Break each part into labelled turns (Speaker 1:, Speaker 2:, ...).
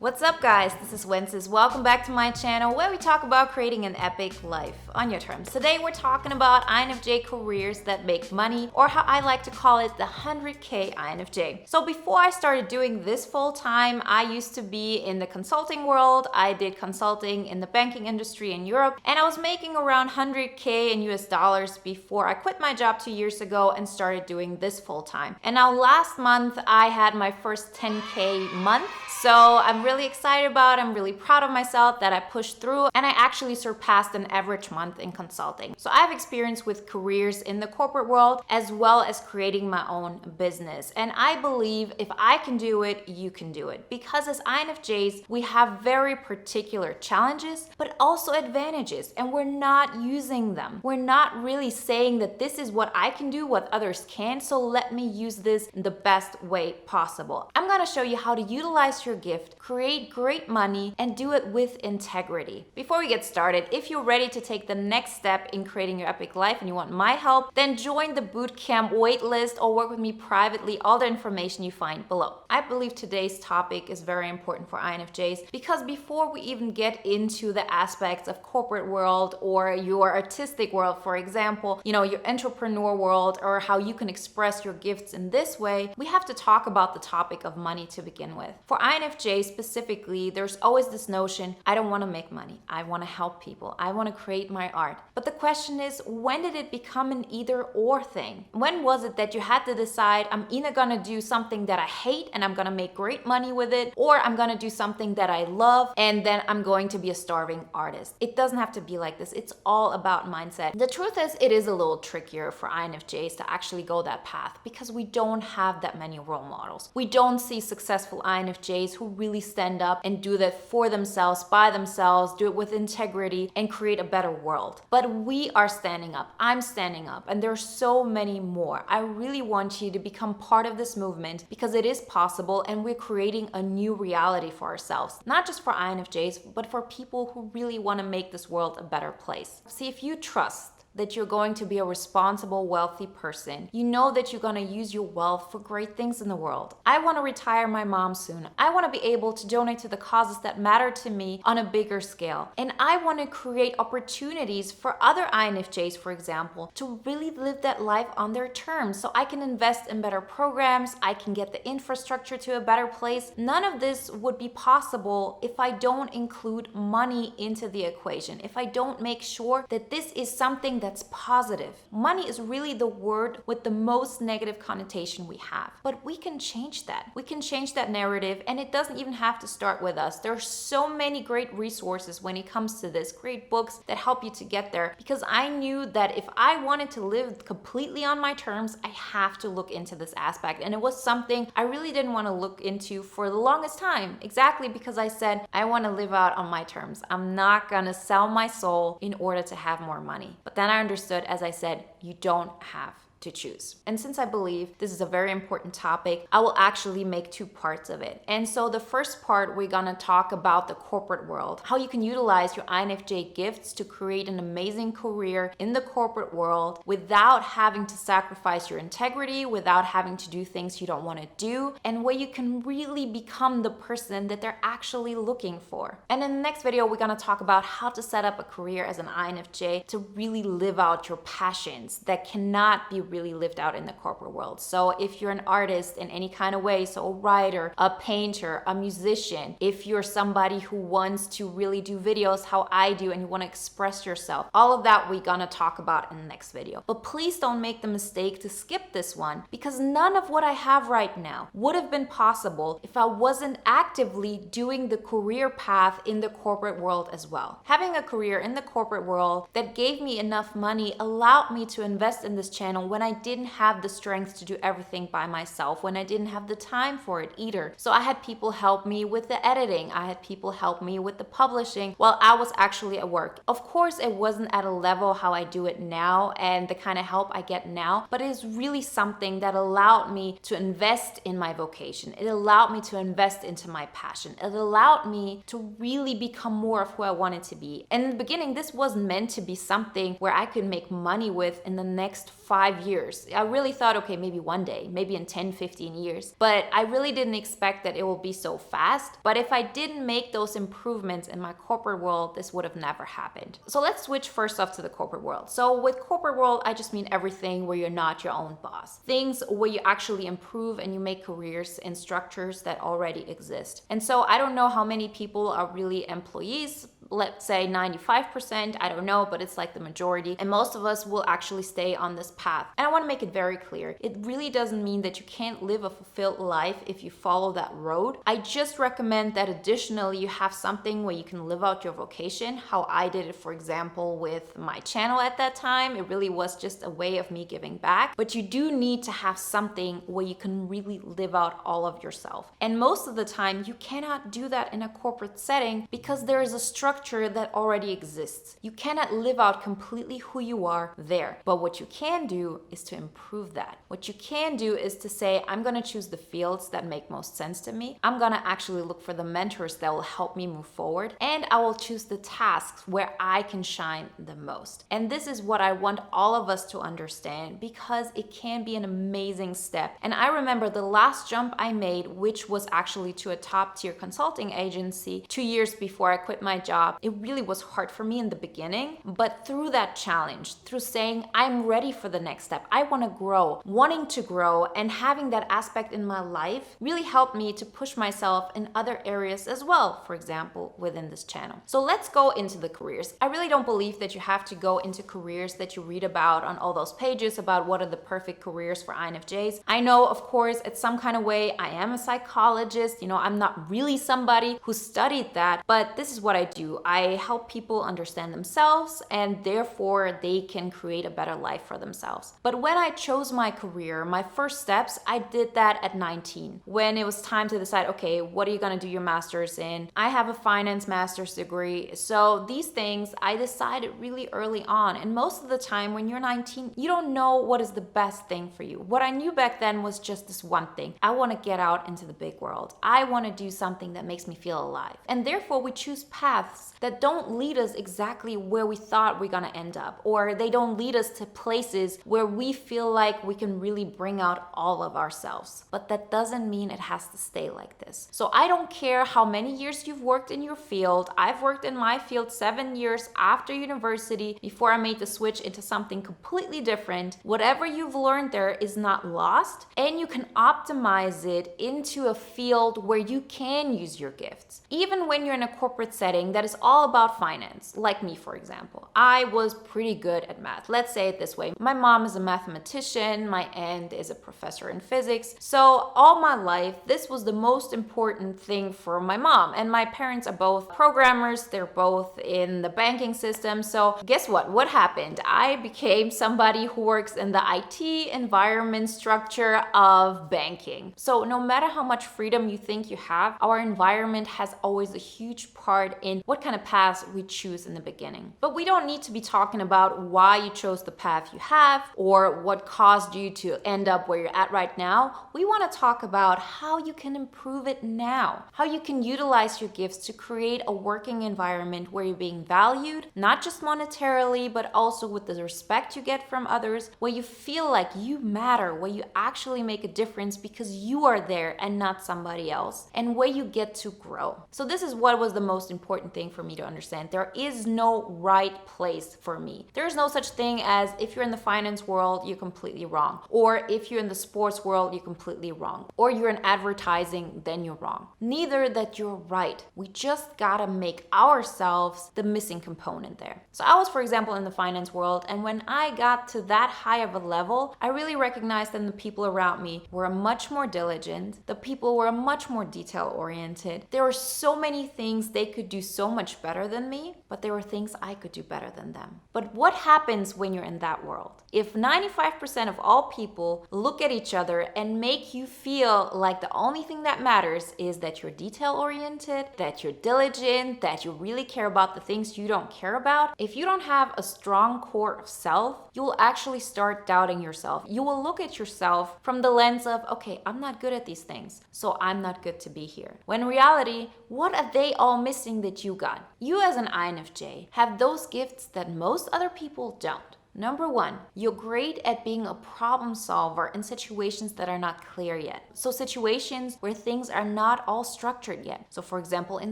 Speaker 1: What's up, guys? This is Wenzes. Welcome back to my channel where we talk about creating an epic life on your terms. Today we're talking about INFJ careers that make money, or how I like to call it, the 100K INFJ. So before I started doing this full time, I used to be in the consulting world. I did consulting in the banking industry in Europe, and I was making around 100K in US dollars before I quit my job 2 years ago and started doing this full time. And now last month I had my first 10K month. So I'm really excited about it. I'm really proud of myself that I pushed through, and I actually surpassed an average month in consulting. So I have experience with careers in the corporate world as well as creating my own business. And I believe if I can do it, you can do it. Because as INFJs, we have very particular challenges, but also advantages, and we're not using them. We're not really saying that this is what I can do, what others can't, so let me use this in the best way possible. I'm gonna show you how to utilize your gift, create great money, and do it with integrity. Before we get started, if you're ready to take the next step in creating your epic life and you want my help, then join the bootcamp waitlist or work with me privately. All the information you find below. I believe today's topic is very important for INFJs because before we even get into the aspects of corporate world or your artistic world, for example, your entrepreneur world, or how you can express your gifts in this way, we have to talk about the topic of money to begin with. For INFJ specifically, there's always this notion, I don't want to make money. I want to help people. I want to create my art. But the question is, when did it become an either or thing? When was it that you had to decide, I'm either going to do something that I hate and I'm going to make great money with it, or I'm going to do something that I love and then I'm going to be a starving artist? It doesn't have to be like this. It's all about mindset. The truth is, it is a little trickier for INFJs to actually go that path because we don't have that many role models. We don't see successful INFJs who really stand up and do that for themselves, by themselves, do it with integrity and create a better world. But we are standing up. I'm standing up, and there's so many more. I really want you to become part of this movement because it is possible, and we're creating a new reality for ourselves. Not just for INFJs, but for people who really want to make this world a better place. See, if you trust that you're going to be a responsible, wealthy person. You know that you're going to use your wealth for great things in the world. I want to retire my mom soon. I want to be able to donate to the causes that matter to me on a bigger scale. And I want to create opportunities for other INFJs, for example, to really live that life on their terms. So I can invest in better programs. I can get the infrastructure to a better place. None of this would be possible if I don't include money into the equation. If I don't make sure that this is something that's positive. Money is really the word with the most negative connotation we have. But we can change that. We can change that narrative, and it doesn't even have to start with us. There are so many great resources when it comes to this, great books that help you to get there, because I knew that if I wanted to live completely on my terms, I have to look into this aspect. And it was something I really didn't want to look into for the longest time, exactly because I said, I want to live out on my terms. I'm not going to sell my soul in order to have more money. But then I understood, as I said, you don't have to choose. And since I believe this is a very important topic, I will actually make two parts of it. And so the first part, we're gonna talk about the corporate world, how you can utilize your INFJ gifts to create an amazing career in the corporate world without having to sacrifice your integrity, without having to do things you don't want to do, and where you can really become the person that they're actually looking for. And in the next video, we're gonna talk about how to set up a career as an INFJ to really live out your passions that cannot be really lived out in the corporate world. So if you're an artist in any kind of way, so a writer, a painter, a musician, if you're somebody who wants to really do videos how I do and you want to express yourself, all of that we're gonna talk about in the next video. But please don't make the mistake to skip this one, because none of what I have right now would have been possible if I wasn't actively doing the career path in the corporate world as well. Having a career in the corporate world that gave me enough money allowed me to invest in this channel when I didn't have the strength to do everything by myself, when I didn't have the time for it either. So I had people help me with the editing. I had people help me with the publishing while I was actually at work. Of course, it wasn't at a level how I do it now and the kind of help I get now, but it is really something that allowed me to invest in my vocation. It allowed me to invest into my passion. It allowed me to really become more of who I wanted to be. And in the beginning, this wasn't meant to be something where I could make money with in the next 5 years years. I really thought, okay, maybe one day, maybe in 10, 15 years. But I really didn't expect that it will be so fast. But if I didn't make those improvements in my corporate world, this would have never happened. So let's switch first off to the corporate world. So with corporate world, I just mean everything where you're not your own boss. Things where you actually improve and you make careers in structures that already exist. And so I don't know how many people are really employees. Let's say 95%, I don't know, but it's like the majority. And most of us will actually stay on this path. And I want to make it very clear. It really doesn't mean that you can't live a fulfilled life if you follow that road. I just recommend that additionally you have something where you can live out your vocation, how I did it, for example, with my channel at that time. It really was just a way of me giving back. But you do need to have something where you can really live out all of yourself. And most of the time, you cannot do that in a corporate setting because there is a structure that already exists. You cannot live out completely who you are there. But what you can do is to improve that. What you can do is to say, I'm going to choose the fields that make most sense to me. I'm going to actually look for the mentors that will help me move forward. And I will choose the tasks where I can shine the most. And this is what I want all of us to understand because it can be an amazing step. And I remember the last jump I made, which was actually to a top tier consulting agency 2 years before I quit my job. It really was hard for me in the beginning, but through that challenge, through saying, I'm ready for the next step, I want to grow, wanting to grow, and having that aspect in my life really helped me to push myself in other areas as well, for example, within this channel. So let's go into the careers. I really don't believe that you have to go into careers that you read about on all those pages about what are the perfect careers for INFJs. I know, of course, it's some kind of way, I am a psychologist, I'm not really somebody who studied that, but this is what I do. I help people understand themselves and therefore they can create a better life for themselves. But when I chose my career, my first steps, I did that at 19. When it was time to decide, okay, what are you going to do your master's in? I have a finance master's degree. So these things I decided really early on. And most of the time when you're 19, you don't know what is the best thing for you. What I knew back then was just this one thing. I want to get out into the big world. I want to do something that makes me feel alive. And therefore we choose paths that don't lead us exactly where we thought we're gonna end up, or they don't lead us to places where we feel like we can really bring out all of ourselves. But that doesn't mean it has to stay like this. So I don't care how many years you've worked in your field. I've worked in my field 7 years after university before I made the switch into something completely different. Whatever you've learned there is not lost, and you can optimize it into a field where you can use your gifts. Even when you're in a corporate setting that is all about finance, like me, for example. I was pretty good at math. Let's say it this way. My mom is a mathematician. My aunt is a professor in physics. So all my life, this was the most important thing for my mom. And my parents are both programmers. They're both in the banking system. So guess what? What happened? I became somebody who works in the IT environment structure of banking. So no matter how much freedom you think you have, our environment has always a huge part in what kind of paths we choose in the beginning. But we don't need to be talking about why you chose the path you have or what caused you to end up where you're at right now. We want to talk about how you can improve it now, how you can utilize your gifts to create a working environment where you're being valued, not just monetarily, but also with the respect you get from others, where you feel like you matter, where you actually make a difference because you are there and not somebody else, and where you get to grow. So this is what was the most important thing for me to understand. There is no right place for me. There is no such thing as if you're in the finance world, you're completely wrong. Or if you're in the sports world, you're completely wrong. Or you're in advertising, then you're wrong. Neither that you're right. We just gotta make ourselves the missing component there. So I was, for example, in the finance world, and when I got to that high of a level, I really recognized that the people around me were much more diligent. The people were much more detail oriented. There were so many things they could do so much better than me, but there were things I could do better than them. But what happens when you're in that world? If 95% of all people look at each other and make you feel like the only thing that matters is that you're detail oriented, that you're diligent, that you really care about the things you don't care about, if you don't have a strong core of self, you will actually start doubting yourself. You will look at yourself from the lens of, okay, I'm not good at these things, so I'm not good to be here. When in reality, what are they all missing that you got? You as an INFJ have those gifts that most other people don't. Number one, you're great at being a problem solver in situations that are not clear yet. So situations where things are not all structured yet. So for example, in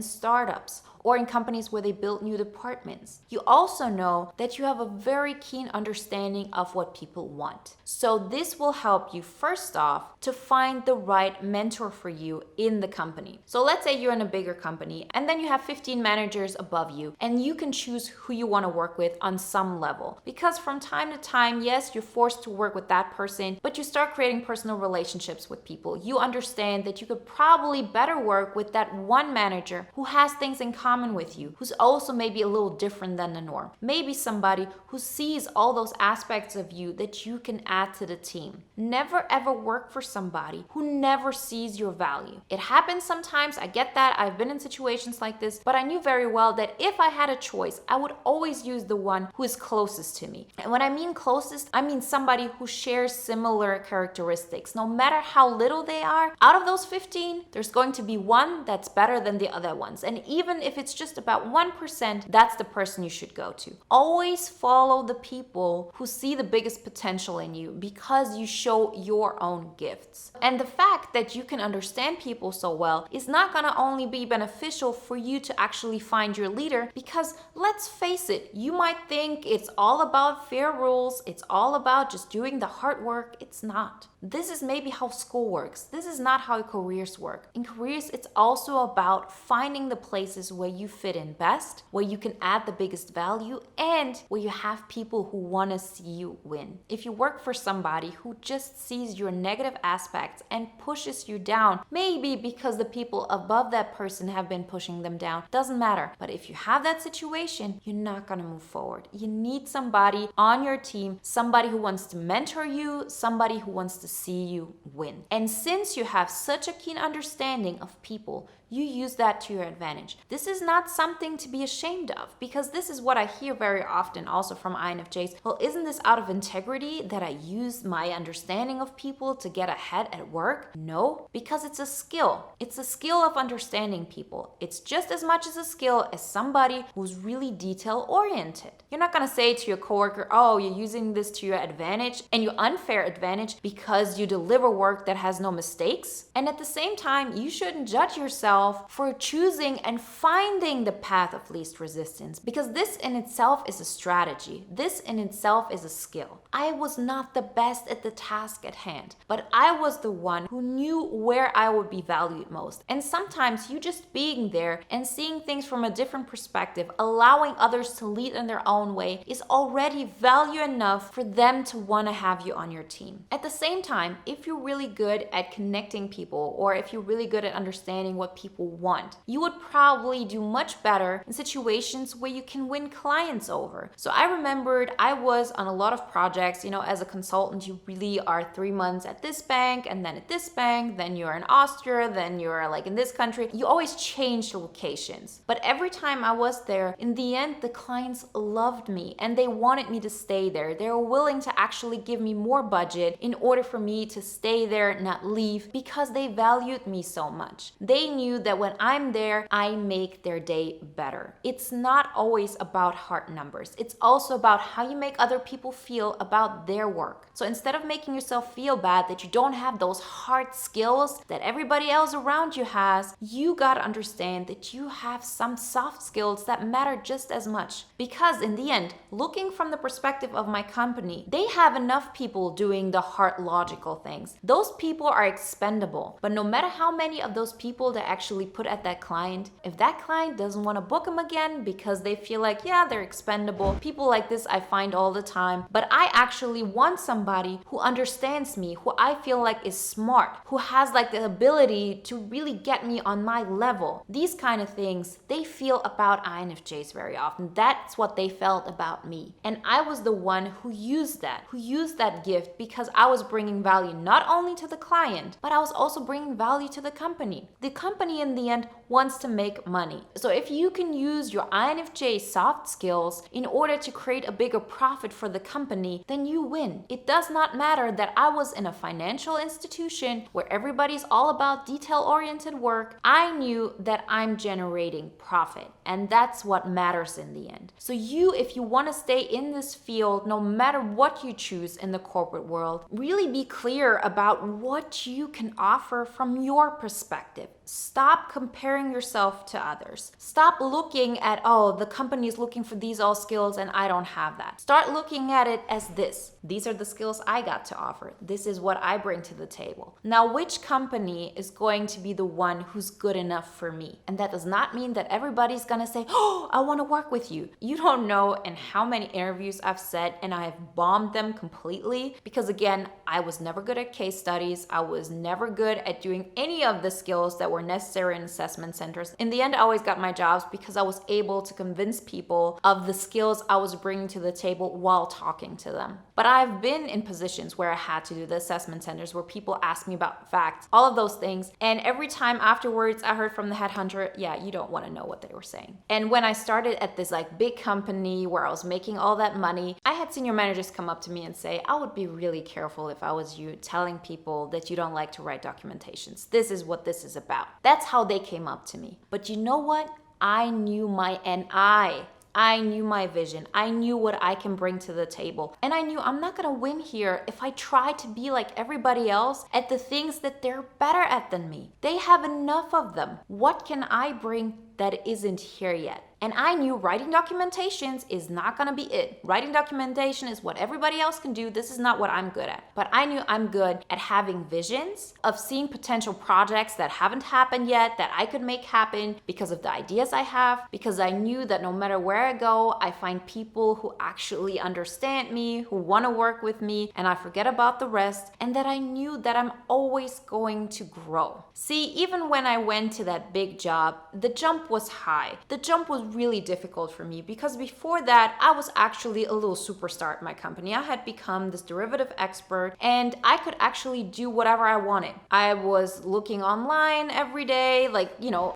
Speaker 1: startups or in companies where they build new departments. You also know that you have a very keen understanding of what people want. So this will help you, first off, to find the right mentor for you in the company. So let's say you're in a bigger company and then you have 15 managers above you and you can choose who you want to work with on some level. Because from time to time, yes, you're forced to work with that person, but you start creating personal relationships with people. You understand that you could probably better work with that one manager who has things in common with you, who's also maybe a little different than the norm. Maybe somebody who sees all those aspects of you that you can add to the team. Never ever work for somebody who never sees your value. It happens sometimes, I get that, I've been in situations like this, but I knew very well that if I had a choice, I would always use the one who is closest to me. And when I mean closest, I mean somebody who shares similar characteristics. No matter how little they are, out of those 15, there's going to be one that's better than the other ones. And even if it's just about 1%, that's the person you should go to. Always follow the people who see the biggest potential in you because you show your own gifts. And the fact that you can understand people so well is not going to only be beneficial for you to actually find your leader, because let's face it, you might think it's all about fair rules, it's all about just doing the hard work. It's not. This is maybe how school works. This is not how careers work. In careers, it's also about finding the places where you fit in best, where you can add the biggest value, and where you have people who want to see you win. If you work for somebody who just sees your negative aspects and pushes you down, maybe because the people above that person have been pushing them down, doesn't matter. But if you have that situation, you're not going to move forward. You need somebody on your team, somebody who wants to mentor you, somebody who wants to see you win. And since you have such a keen understanding of people, you use that to your advantage. This is not something to be ashamed of, because this is what I hear very often also from INFJs. Well, isn't this out of integrity that I use my understanding of people to get ahead at work? No, because it's a skill. It's a skill of understanding people. It's just as much as a skill as somebody who's really detail oriented. You're not gonna say to your coworker, oh, you're using this to your advantage and your unfair advantage because you deliver work that has no mistakes. And at the same time, you shouldn't judge yourself for choosing and finding the path of least resistance, because this in itself is a strategy. This in itself is a skill. I was not the best at the task at hand, but I was the one who knew where I would be valued most. And sometimes you just being there and seeing things from a different perspective, allowing others to lead in their own way, is already value enough for them to want to have you on your team. At the same time, if you're really good at connecting people, or if you're really good at understanding what people want, you would probably do much better in situations where you can win clients over. So I remembered I was on a lot of projects. As a consultant, you really are 3 months at this bank and then at this bank, then you're in Austria, then you're like in this country. You always change locations. But every time I was there, in the end, the clients loved me and they wanted me to stay there. They were willing to actually give me more budget in order for me to stay there, not leave, because they valued me so much. They knew that when I'm there, I make their day better. It's not always about hard numbers. It's also about how you make other people feel about their work. So instead of making yourself feel bad that you don't have those hard skills that everybody else around you has, you gotta understand that you have some soft skills that matter just as much. Because in the end, looking from the perspective of my company, they have enough people doing the hard logical things. Those people are expendable. But no matter how many of those people they actually put at that client, if that client doesn't want to book them again because they feel like, yeah, they're expendable. People like this I find all the time. But I actually want somebody who understands me, who I feel like is smart, who has like the ability to really get me on my level. These kind of things they feel about INFJs very often. That's what they felt about me. And I was the one who used that gift, because I was bringing value not only to the client, but I was also bringing value to the company. The company in the end wants to make money. So if you can use your INFJ soft skills in order to create a bigger profit for the company, then you win. It does not matter that I was in a financial institution where everybody's all about detail-oriented work. I knew that I'm generating profit, and that's what matters in the end. So if you want to stay in this field, no matter what you choose in the corporate world, really be clear about what you can offer from your perspective. Stop comparing yourself to others. Stop looking at, oh, the company is looking for these all skills and I don't have that. Start looking at it as this. These are the skills I got to offer. This is what I bring to the table. Now, which company is going to be the one who's good enough for me? And that does not mean that everybody's gonna say, oh, I wanna work with you. You don't know in how many interviews I've said, and I have bombed them completely because, again, I was never good at case studies. I was never good at doing any of the skills that were necessary in assessment centers. In the end, I always got my jobs because I was able to convince people of the skills I was bringing to the table while talking to them. But I've been in positions where I had to do the assessment centers, where people asked me about facts, all of those things. And every time afterwards, I heard from the headhunter, yeah, you don't want to know what they were saying. And when I started at this big company where I was making all that money, I had senior managers come up to me and say, I would be really careful if I was you telling people that you don't like to write documentations. This is what this is about. That's how they came up to me. But you know what? I knew my NI. I knew my vision. I knew what I can bring to the table. And I knew I'm not gonna win here if I try to be like everybody else at the things that they're better at than me. They have enough of them. What can I bring that isn't here yet? And I knew writing documentations is not gonna be it. Writing documentation is what everybody else can do. This is not what I'm good at. But I knew I'm good at having visions, of seeing potential projects that haven't happened yet that I could make happen because of the ideas I have, because I knew that no matter where I go, I find people who actually understand me, who wanna work with me, and I forget about the rest, and that I knew that I'm always going to grow. See, even when I went to that big job, the jump was high. The jump was really difficult for me because before that, I was actually a little superstar at my company. I had become this derivative expert and I could actually do whatever I wanted. I was looking online every day,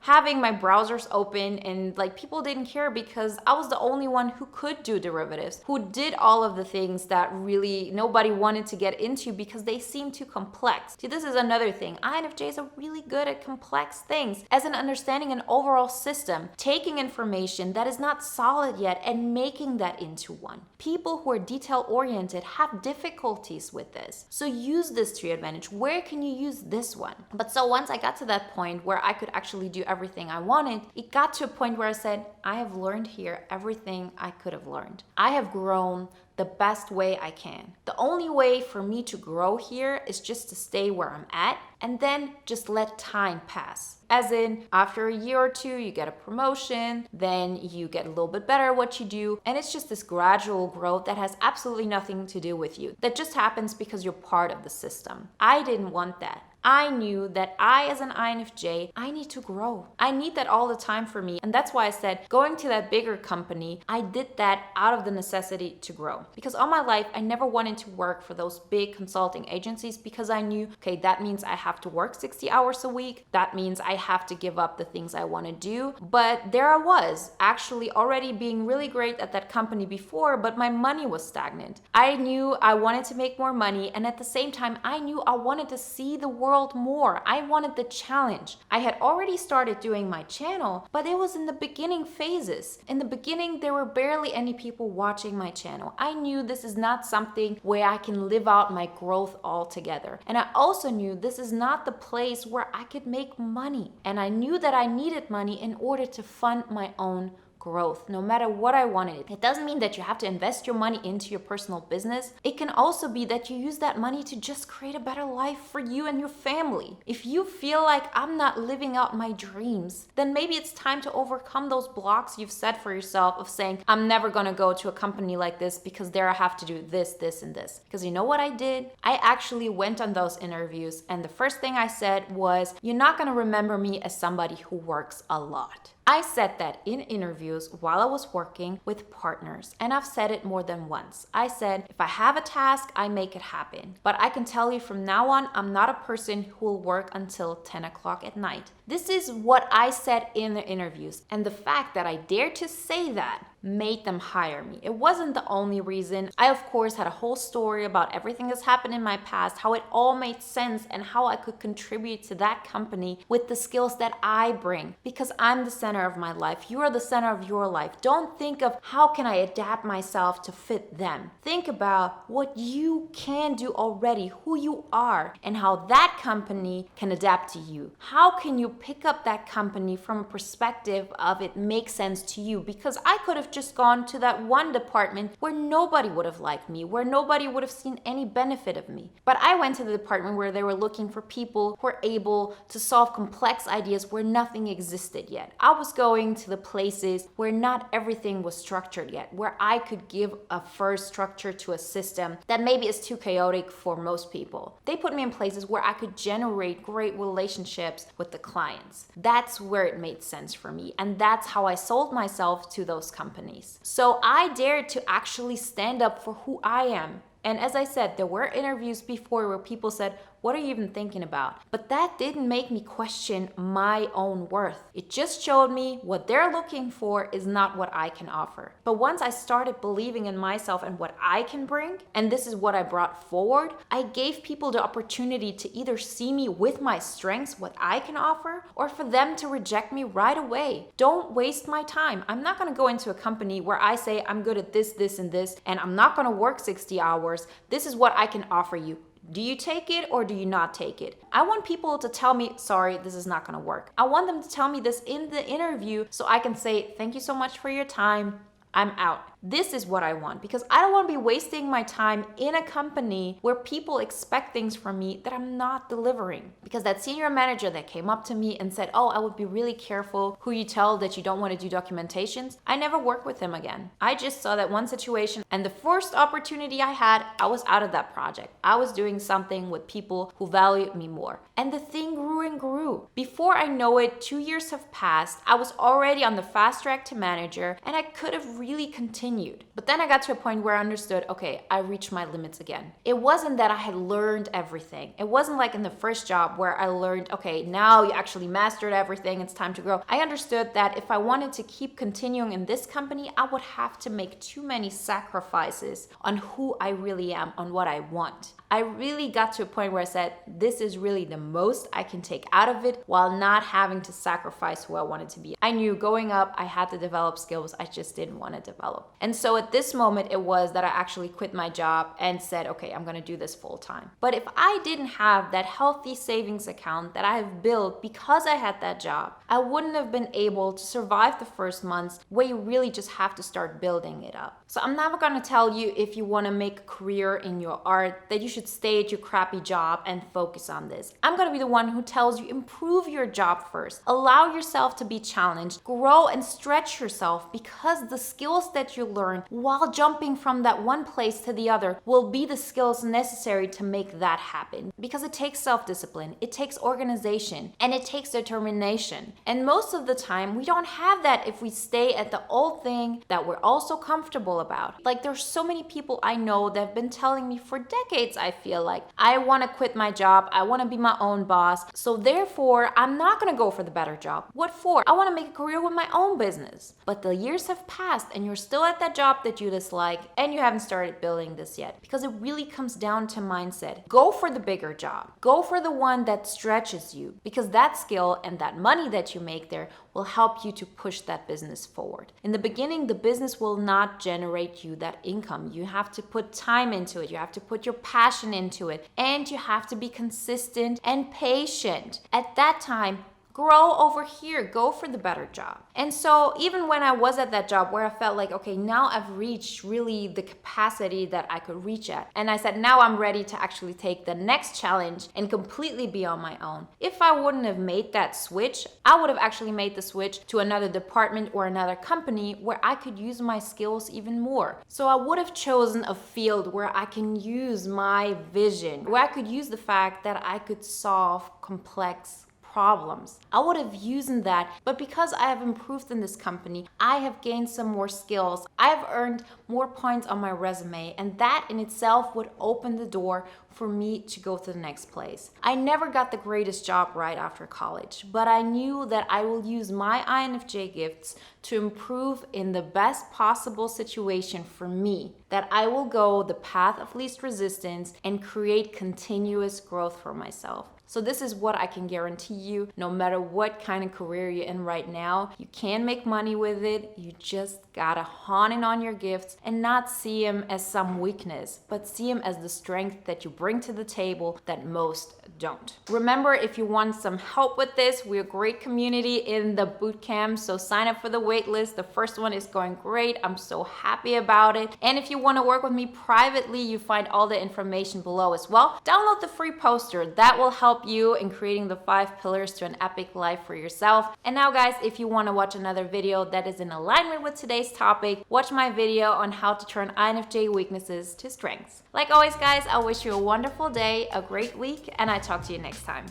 Speaker 1: having my browsers open, and people didn't care because I was the only one who could do derivatives, who did all of the things that really nobody wanted to get into because they seemed too complex. See, this is another thing. INFJs are really good at complex things as an understanding an overall system, taking information that is not solid yet and making that into one. People who are detail-oriented have difficulties with this. So use this to your advantage. Where can you use this one? But so once I got to that point where I could actually do everything I wanted, it got to a point where I said, I have learned here everything I could have learned. I have grown the best way I can. The only way for me to grow here is just to stay where I'm at and then just let time pass. As in, after a year or two, you get a promotion, then you get a little bit better at what you do, and it's just this gradual growth that has absolutely nothing to do with you. That just happens because you're part of the system. I didn't want that. I knew that I, as an INFJ, I need to grow. I need that all the time for me. And that's why I said, going to that bigger company, I did that out of the necessity to grow. Because all my life, I never wanted to work for those big consulting agencies because I knew, okay, that means I have to work 60 hours a week. That means I have to give up the things I want to do. But there I was, actually already being really great at that company before, but my money was stagnant. I knew I wanted to make more money, and at the same time, I knew I wanted to see the world more. I wanted the challenge. I had already started doing my channel, but it was in the beginning phases. In the beginning, there were barely any people watching my channel. I knew this is not something where I can live out my growth altogether. And I also knew this is not the place where I could make money. And I knew that I needed money in order to fund my own growth, no matter what I wanted. It doesn't mean that you have to invest your money into your personal business. It can also be that you use that money to just create a better life for you and your family. If you feel like I'm not living out my dreams, then maybe it's time to overcome those blocks you've set for yourself of saying, I'm never gonna go to a company like this because there I have to do this, this, and this. Because you know what I did? I actually went on those interviews, and the first thing I said was, you're not gonna remember me as somebody who works a lot. I said that in interviews interviews while I was working with partners, and I've said it more than once. I said, if I have a task, I make it happen. But I can tell you from now on, I'm not a person who will work until 10 o'clock at night. This is what I said in the interviews, and the fact that I dared to say that made them hire me. It wasn't the only reason. I, of course, had a whole story about everything that's happened in my past, how it all made sense, and how I could contribute to that company with the skills that I bring. Because I'm the center of my life. You are the center of your life. Don't think of how can I adapt myself to fit them. Think about what you can do already, who you are, and how that company can adapt to you. How can you pick up that company from a perspective of it makes sense to you? Because I could have just gone to that one department where nobody would have liked me, where nobody would have seen any benefit of me. But I went to the department where they were looking for people who were able to solve complex ideas where nothing existed yet. I was going to the places where not everything was structured yet, where I could give a first structure to a system that maybe is too chaotic for most people. They put me in places where I could generate great relationships with the clients. That's where it made sense for me, and that's how I sold myself to those companies. So I dared to actually stand up for who I am. And as I said, there were interviews before where people said, what are you even thinking about? But that didn't make me question my own worth. It just showed me what they're looking for is not what I can offer. But once I started believing in myself and what I can bring, and this is what I brought forward, I gave people the opportunity to either see me with my strengths, what I can offer, or for them to reject me right away. Don't waste my time. I'm not gonna go into a company where I say I'm good at this, this, and this, and I'm not gonna work 60 hours. This is what I can offer you. Do you take it or do you not take it? I want people to tell me, sorry, this is not gonna work. I want them to tell me this in the interview so I can say, thank you so much for your time. I'm out. This is what I want, because I don't want to be wasting my time in a company where people expect things from me that I'm not delivering. Because that senior manager that came up to me and said, oh, I would be really careful who you tell that you don't want to do documentations, I never worked with him again. I just saw that one situation, and the first opportunity I had, I was out of that project. I was doing something with people who valued me more. And the thing grew and grew. Before I know it, 2 years have passed. I was already on the fast track to manager, and I could have really continued. But then I got to a point where I understood, okay, I reached my limits again. It wasn't that I had learned everything. It wasn't like in the first job where I learned, okay, now you actually mastered everything, it's time to grow. I understood that if I wanted to keep continuing in this company, I would have to make too many sacrifices on who I really am, on what I want. I really got to a point where I said, this is really the most I can take out of it while not having to sacrifice who I wanted to be. I knew going up, I had to develop skills I just didn't want to develop. And so at this moment, it was that I actually quit my job and said, okay, I'm going to do this full time. But if I didn't have that healthy savings account that I have built because I had that job, I wouldn't have been able to survive the first months where you really just have to start building it up. So I'm never going to tell you, if you want to make a career in your art, that you should stay at your crappy job and focus on this. I'm going to be the one who tells you, improve your job first. Allow yourself to be challenged, grow and stretch yourself, because the skills that you learn while jumping from that one place to the other will be the skills necessary to make that happen. Because it takes self-discipline, it takes organization, and it takes determination. And most of the time, we don't have that if we stay at the old thing that we're also comfortable about. Like, there's so many people I know that have been telling me for decades, I feel like, I want to quit my job, I want to be my own boss, so therefore I'm not going to go for the better job. What for? I want to make a career with my own business. But the years have passed and you're still at that job that you dislike, and you haven't started building this yet, because it really comes down to mindset. Go for the bigger job. Go for the one that stretches you, because that skill and that money that you make there will help you to push that business forward. In the beginning, the business will not generate you that income. You have to put time into it. You have to put your passion into it, and you have to be consistent and patient. At that time, grow over here, go for the better job. And so even when I was at that job where I felt like, okay, now I've reached really the capacity that I could reach at, and I said, now I'm ready to actually take the next challenge and completely be on my own. If I wouldn't have made that switch, I would have actually made the switch to another department or another company where I could use my skills even more. So I would have chosen a field where I can use my vision, where I could use the fact that I could solve complex problems. I would have used that, but because I have improved in this company, I have gained some more skills. I've earned more points on my resume, and that in itself would open the door for me to go to the next place. I never got the greatest job right after college, but I knew that I will use my INFJ gifts to improve in the best possible situation for me, that I will go the path of least resistance and create continuous growth for myself. So this is what I can guarantee you. No matter what kind of career you're in right now, you can make money with it. You just gotta hone in on your gifts and not see them as some weakness, but see them as the strength that you bring to the table that most don't. Remember, if you want some help with this, we're a great community in the bootcamp, so sign up for the wait list. The first one is going great. I'm so happy about it. And if you want to work with me privately, you find all the information below as well. Download the free poster. That will help you in creating the 5 pillars to an epic life for yourself. And now guys, if you want to watch another video that is in alignment with today's topic, watch my video on how to turn INFJ weaknesses to strengths. Like always guys, I wish you a wonderful day, a great week, and I talk to you next time.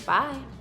Speaker 1: Bye.